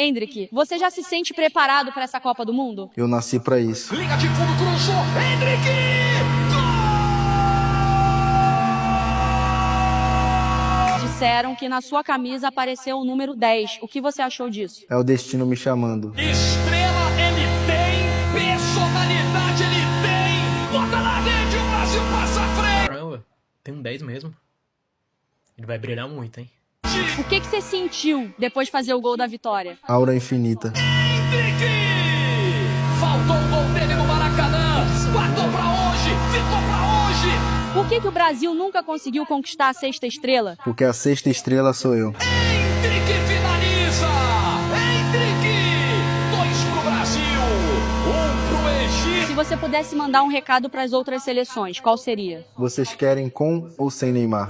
Endrick, você já se sente preparado para essa Copa do Mundo? Eu nasci pra isso. Linha de fundo, cruzou, Endrick! Disseram que na sua camisa apareceu o número 10. O que você achou disso? É o destino me chamando. Estrela ele tem, personalidade ele tem. Bota na rede, o Brasil passa à frente. Caramba, tem um 10 mesmo. Ele vai brilhar muito, hein? O que você sentiu depois de fazer o gol da vitória? Aura infinita. Endrick! Faltou o gol dele no Maracanã. Guardou pra hoje, ficou pra hoje. Por que o Brasil nunca conseguiu conquistar a 6ª estrela? Porque a 6ª estrela sou eu. Endrick finaliza. Endrick! 2 pro Brasil, 1 pro Egito. Se você pudesse mandar um recado para as outras seleções, qual seria? Vocês querem com ou sem Neymar?